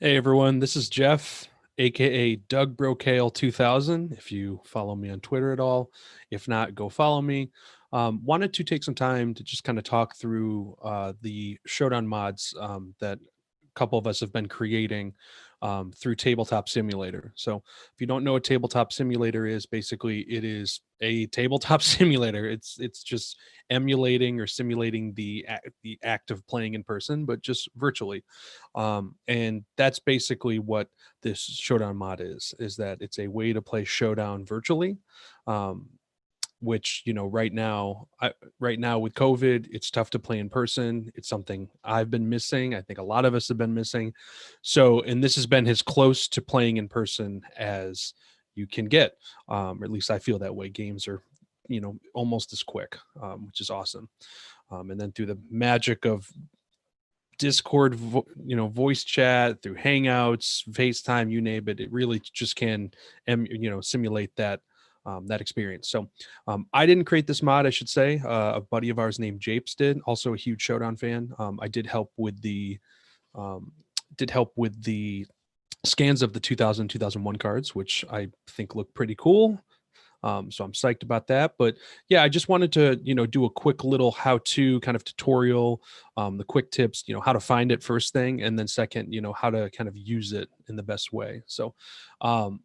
Hey everyone, this is Jeff, aka Doug Brocale 2000. If you follow me on Twitter at all, if not, go follow me. Wanted to take some time to just kind of talk through the Showdown mods that a couple of us have been creating through Tabletop Simulator. So, if you don't know what Tabletop Simulator is, basically it is a tabletop simulator. It's just emulating or simulating the act of playing in person, but just virtually. And that's basically what this Showdown mod is that it's a way to play Showdown virtually. Um, which right now with COVID, it's tough to play in person. It's something I've been missing. I think a lot of us have been missing. So, and this has been as close to playing in person as you can get. Or at least I feel that way. Games are, almost as quick, which is awesome. And then through the magic of Discord, voice chat, through Hangouts, FaceTime, you name it, it really just can, simulate that experience. So I didn't create this mod, I should say. A buddy of ours named Japes did, also a huge Showdown fan. I um, did help with the scans of the 2000 2001 cards, which I think look pretty cool. So I'm psyched about that. But yeah, I just wanted to, do a quick little how-to kind of tutorial, the quick tips, how to find it first thing, and then second, how to kind of use it in the best way. Um,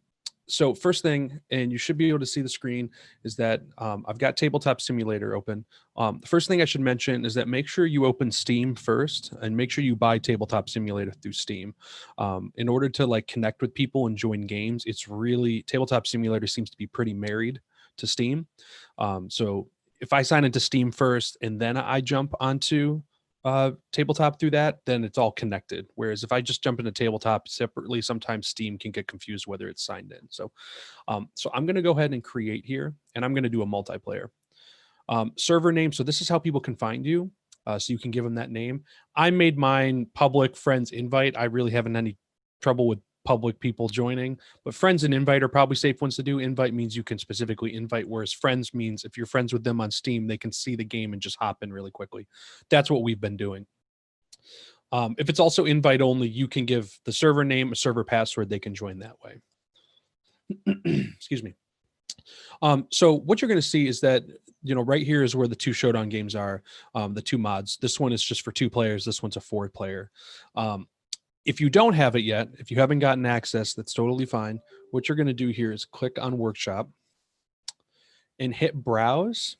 so first thing, and you should be able to see the screen, is that I've got Tabletop Simulator open. The first thing I should mention is that make sure you open Steam first, and make sure you buy Tabletop Simulator through Steam. In order to like connect with people and join games, it's really, Tabletop Simulator seems to be pretty married to Steam. So if I sign into Steam first and then I jump onto tabletop through that, then it's all connected. Whereas if I just jump into tabletop separately, sometimes Steam can get confused whether it's signed in. So I'm going to go ahead and create here, and I'm going to do a multiplayer server name. So this is how people can find you. So you can give them that name. I made mine public friends invite. I really haven't any trouble with public people joining, but friends and invite are probably safe ones to do. Invite means you can specifically invite, whereas friends means if you're friends with them on Steam, they can see the game and just hop in really quickly. That's what we've been doing. If it's also invite only, you can give the server name, a server password, they can join that way. Excuse me. So what you're going to see is that, right here is where the two Showdown games are, the two mods. This one is just for 2 players. This one's a 4 player. If you don't have it yet, if you haven't gotten access, that's totally fine. What you're going to do here is click on Workshop and hit Browse.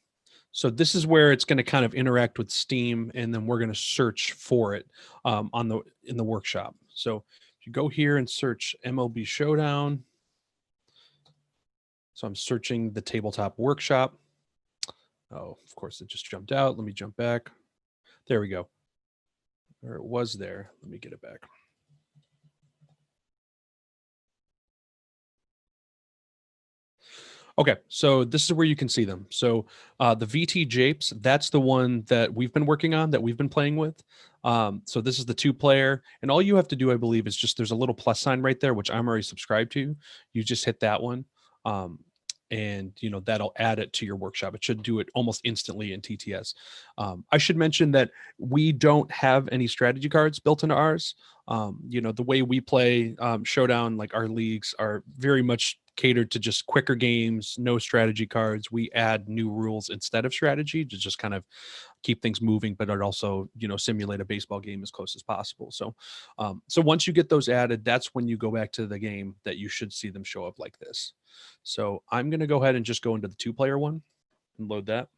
So this is where it's going to kind of interact with Steam, and then we're going to search for it in the Workshop. So if you go here and search MLB Showdown, so I'm searching the Tabletop Workshop. Oh, of course, it just jumped out. Let me jump back. There we go. Or it was there. Let me get it back. Okay, so this is where you can see them. So the VT Japes, that's the one that we've been working on, that we've been playing with. So this is the 2 player, and all you have to do, I believe, is just there's a little plus sign right there, which I'm already subscribed to. You just hit that one. And that'll add it to your workshop. It should do it almost instantly in TTS. I should mention that we don't have any strategy cards built into ours. The way we play Showdown, like our leagues are very much catered to just quicker games, no strategy cards. We add new rules instead of strategy to just kind of keep things moving, but it also, simulate a baseball game as close as possible. So, so once you get those added, that's when you go back to the game that you should see them show up like this. So I'm going to go ahead and just go into the 2-player one and load that.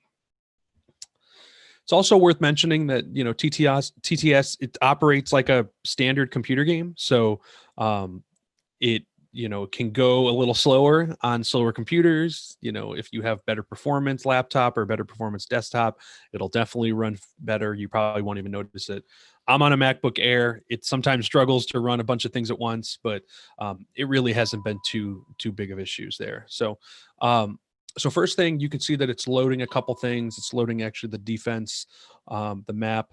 It's also worth mentioning that, TTS, it operates like a standard computer game. So it can go a little slower on slower computers. If you have better performance laptop or better performance desktop, it'll definitely run better. You probably won't even notice it. I'm on a MacBook Air. It sometimes struggles to run a bunch of things at once, but it really hasn't been too big of issues there. So so first thing, you can see that it's loading a couple things. It's loading actually the defense, the map.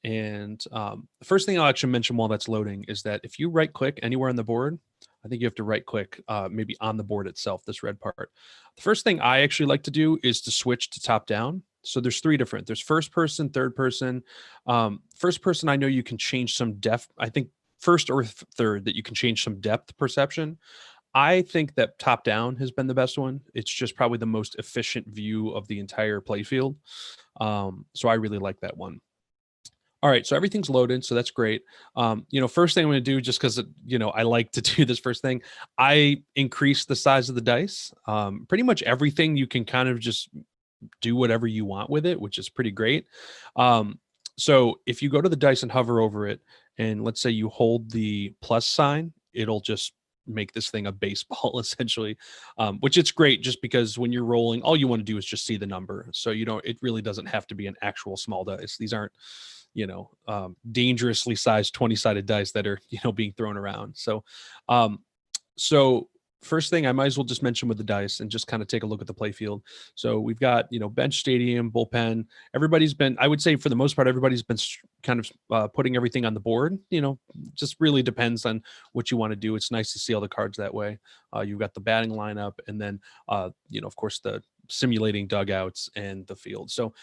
And the first thing I'll actually mention while that's loading is that if you right click anywhere on the board, I think you have to right click maybe on the board itself, this red part. The first thing I actually like to do is to switch to top down. So there's 3 there's first person, third person. First person, I know you can change some I think first or third that you can change some depth perception. I think that top down has been the best one. It's just probably the most efficient view of the entire playfield. So I really like that one. All right, so everything's loaded, so that's great. First thing I'm going to do, just because I like to do this first thing, I increase the size of the dice. Pretty much everything you can kind of just do whatever you want with it, which is pretty great. So if you go to the dice and hover over it, and let's say you hold the plus sign, it'll just make this thing a baseball essentially, which it's great just because when you're rolling, all you want to do is just see the number. So it really doesn't have to be an actual small dice. These aren't dangerously sized 20-sided dice that are being thrown around. So first thing I might as well just mention with the dice and just kind of take a look at the play field. So we've got bench, stadium, bullpen. I would say for the most part, everybody's been kind of putting everything on the board. Just really depends on what you want to do. It's nice to see all the cards that way. You've got the batting lineup, and then of course the simulating dugouts and the field. So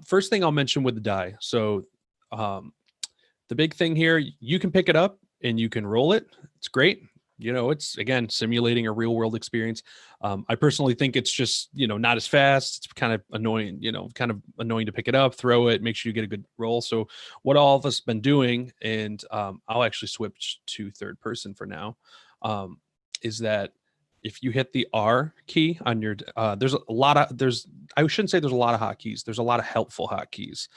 first thing I'll mention with the die. So the big thing here, you can pick it up and you can roll it. It's great. It's again simulating a real world experience. I personally think it's just not as fast. It's kind of annoying, to pick it up, throw it, make sure you get a good roll. So what all of us been doing, and I'll actually switch to third person for now, is that if you hit the R key on your, I shouldn't say there's a lot of hotkeys. There's a lot of helpful hotkeys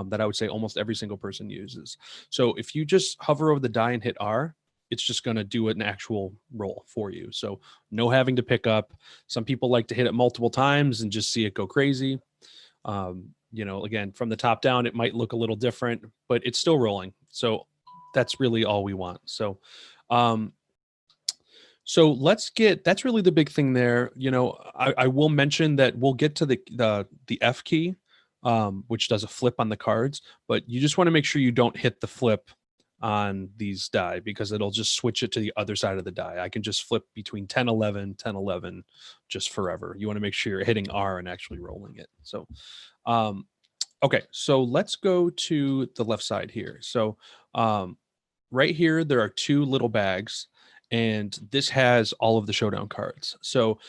that I would say almost every single person uses. So if you just hover over the die and hit R, it's just going to do an actual roll for you. So no having to pick up. Some people like to hit it multiple times and just see it go crazy. Again, from the top down, it might look a little different, but it's still rolling. So that's really all we want. So that's really the big thing there. I will mention that we'll get to the F key, which does a flip on the cards, but you just want to make sure you don't hit the flip on these die because it'll just switch it to the other side of the die. I can just flip between 10, 11, 10, 11 just forever. You want to make sure you're hitting R and actually rolling it. So, okay, so let's go to the left side here. So right here, there are two little bags, and this has all of the showdown cards. So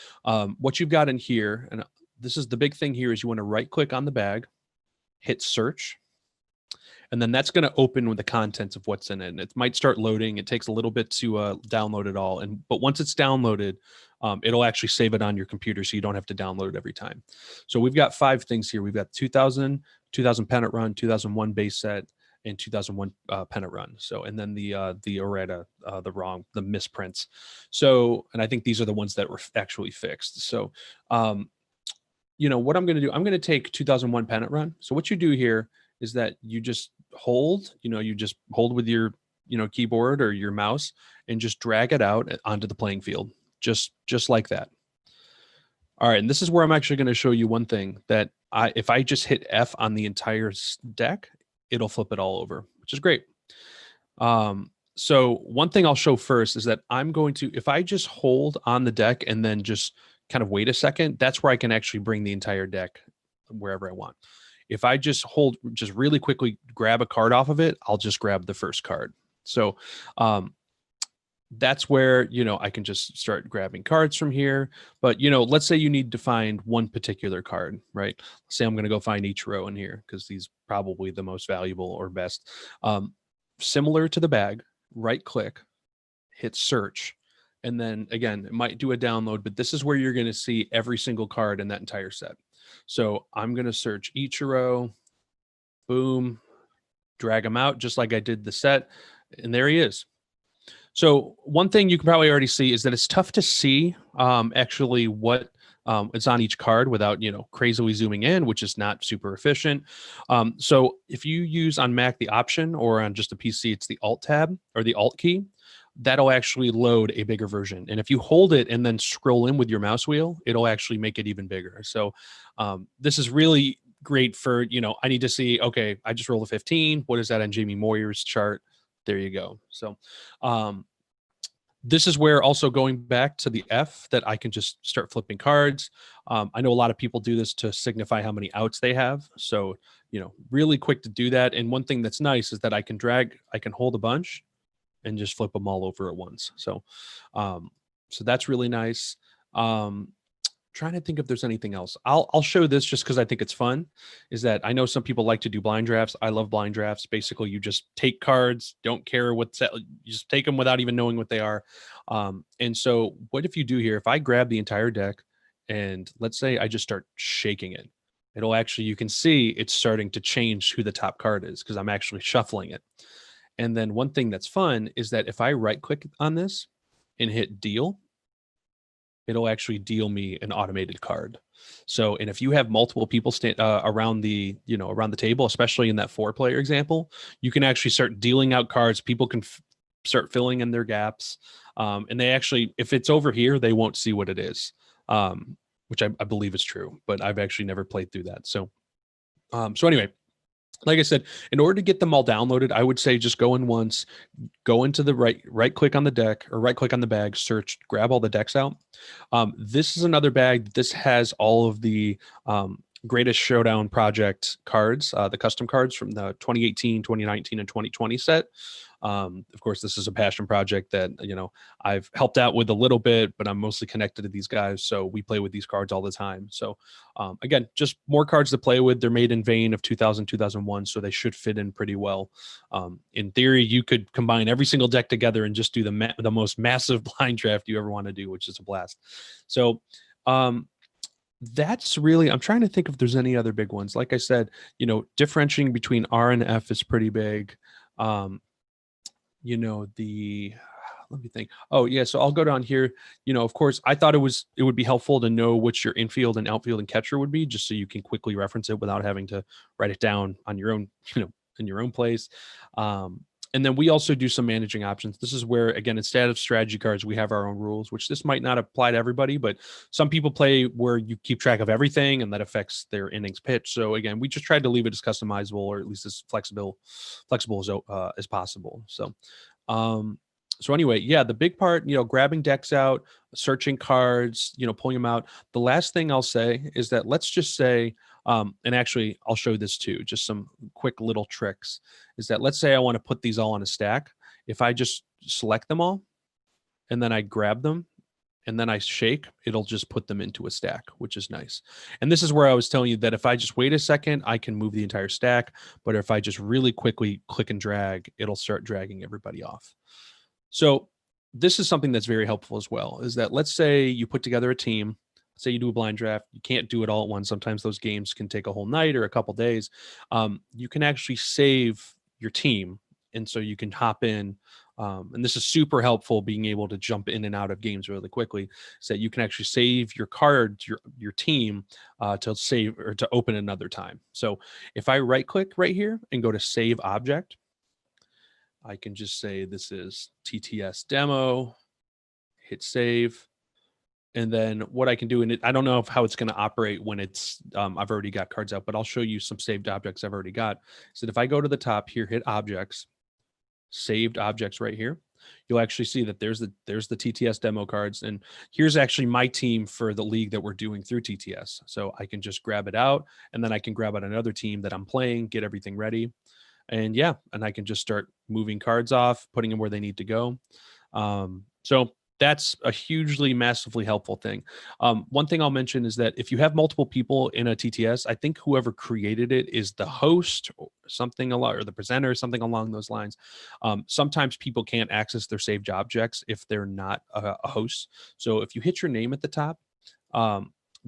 what you've got in here, and this is the big thing here, is you want to right click on the bag, hit search, and then that's going to open with the contents of what's in it. And it might start loading. It takes a little bit to download it all. But once it's downloaded, it'll actually save it on your computer so you don't have to download it every time. So we've got 5 things here. We've got 2000 pennant run, 2001 base set, and 2001 pennant run. So, and then the errata, the misprints. So, and I think these are the ones that were actually fixed. So, what I'm going to do, I'm going to take 2001 pennant run. So what you do here is that you just hold, with your, keyboard or your mouse and just drag it out onto the playing field, just like that. All right. And this is where I'm actually going to show you one thing that if I just hit F on the entire deck, it'll flip it all over, which is great. So one thing I'll show first is that I'm going to, if I just hold on the deck and then just kind of wait a second, that's where I can actually bring the entire deck wherever I want. If I just really quickly grab a card off of it, I'll just grab the first card. So that's where, I can just start grabbing cards from here. But, let's say you need to find one particular card, right? Let's say I'm going to go find Ichiro in here because he's probably the most valuable or best. Similar to the bag, right click, hit search. And then again, it might do a download, but this is where you're going to see every single card in that entire set. So I'm going to search Ichiro, boom, drag him out just like I did the set. And there he is. So one thing you can probably already see is that it's tough to see actually what is on each card without, crazily zooming in, which is not super efficient. So if you use on Mac the Option, or on just a PC, it's the Alt tab or the Alt key, that'll actually load a bigger version. And if you hold it and then scroll in with your mouse wheel, it'll actually make it even bigger. So this is really great for, I need to see, okay, I just rolled a 15. What is that on Jamie Moyer's chart? There you go. So this is where also going back to the F that I can just start flipping cards. I know a lot of people do this to signify how many outs they have. So, really quick to do that. And one thing that's nice is that I can hold a bunch and just flip them all over at once. Um, so that's really nice. Um, Trying to think if there's anything else. I'll show this just because I think it's fun. Is that I know some people like to do blind drafts. I love blind drafts. Basically, you just take cards, don't care what set, you just take them without even knowing what they are. And so, what if you do here? If I grab the entire deck, and let's say I just start shaking it, it'll actually you can see it's starting to change who the top card is because I'm actually shuffling it. And then one thing that's fun is that if I right click on this and hit deal, it'll actually deal me an automated card. So, and if you have multiple people around the, around the table, especially in that 4-player example, you can actually start dealing out cards. People can start filling in their gaps. And they actually, if it's over here, they won't see what it is, which I believe is true, but I've actually never played through that. So anyway, like I said, in order to get them all downloaded, I would say just go in once, go into the right click on the deck or right click on the bag, search, grab all the decks out. This is another bag. This has all of the Greatest Showdown Project cards, the custom cards from the 2018, 2019, and 2020 set. Of course, this is a passion project that, I've helped out with a little bit, but I'm mostly connected to these guys. So we play with these cards all the time. So again, just more cards to play with. They're made in vein of 2000, 2001, so they should fit in pretty well. In theory, you could combine every single deck together and just do the most massive blind draft you ever want to do, which is a blast. So that's really, I'm trying to think if there's any other big ones. Like I said, differentiating between R and F is pretty big. The let me think. Oh yeah, so I'll go down here. Of course, I thought it would be helpful to know which your infield and outfield and catcher would be, just so you can quickly reference it without having to write it down on your own, in your own place. And then we also do some managing options. This is where, again, instead of strategy cards, we have our own rules, which this might not apply to everybody, but some people play where you keep track of everything and that affects their innings pitch. So again, we just tried to leave it as customizable or at least as flexible as possible. So anyway, yeah, the big part, grabbing decks out, searching cards, pulling them out. The last thing I'll say is that let's just say, and actually I'll show this too, just some quick little tricks, is that let's say I want to put these all on a stack. If I just select them all and then I grab them and then I shake, it'll just put them into a stack, which is nice. And this is where I was telling you that if I just wait a second, I can move the entire stack. But if I just really quickly click and drag, it'll start dragging everybody off. So this is something that's very helpful as well, is that let's say you put together a team, say you do a blind draft, you can't do it all at once. Sometimes those games can take a whole night or a couple days. You can actually save your team. And so you can hop in. And this is super helpful, being able to jump in and out of games really quickly, so that you can actually save your cards, your team, to save or to open another time. So if I right click right here and go to save object, I can just say this is TTS demo, hit save. And then what I can do, and I don't know how it's going to operate when it's, I've already got cards out, but I'll show you some saved objects I've already got. So if I go to the top here, hit objects, saved objects right here, you'll actually see that there's the TTS demo cards. And here's actually my team for the league that we're doing through TTS. So I can just grab it out, and then I can grab out another team that I'm playing, get everything ready. And yeah, and I can just start moving cards off, putting them where they need to go. So that's a hugely, massively helpful thing. One thing I'll mention is that if you have multiple people in a TTS, I think whoever created it is the host or something or the presenter, something along those lines. Sometimes people can't access their saved objects if they're not a host. So if you hit your name at the top,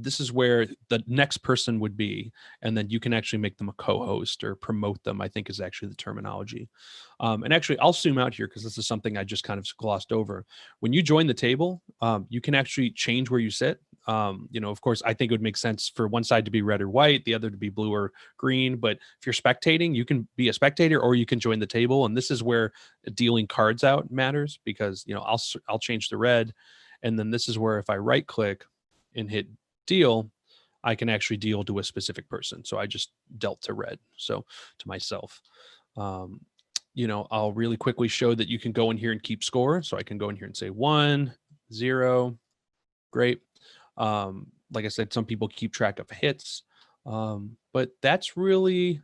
this is where the next person would be, and then you can actually make them a co-host or promote them, I think is actually the terminology. And actually, I'll zoom out here because this is something I just kind of glossed over. When you join the table, you can actually change where you sit. Of course, I think it would make sense for one side to be red or white, the other to be blue or green. But if you're spectating, you can be a spectator or you can join the table. And this is where dealing cards out matters, because I'll change the red, and then this is where if I right click and hit deal, I can actually deal to a specific person. So I just dealt to red, so to myself. I'll really quickly show that you can go in here and keep score. So I can go in here and say 1, 0. Great. Like I said, some people keep track of hits, but that's really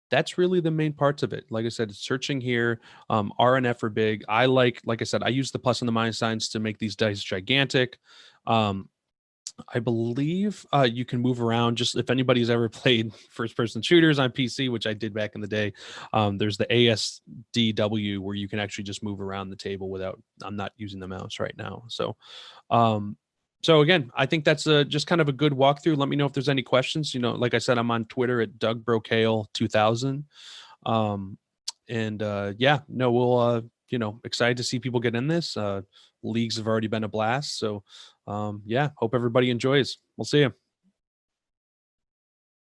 That's really the main parts of it. Like I said, searching here, R and F are big. I like I said, I use the plus and the minus signs to make these dice gigantic. Um, I believe you can move around. Just if anybody's ever played first person shooters on PC, which I did back in the day, there's the ASDW where you can actually just move around the table without. I'm not using the mouse right now, so um, so again, I think that's just kind of a good walkthrough. Let me know if there's any questions. Like I said, I'm on Twitter at DougBrocale2000. Um, and yeah, no, we'll excited to see people get in this. Leagues have already been a blast. So yeah, hope everybody enjoys. We'll see you.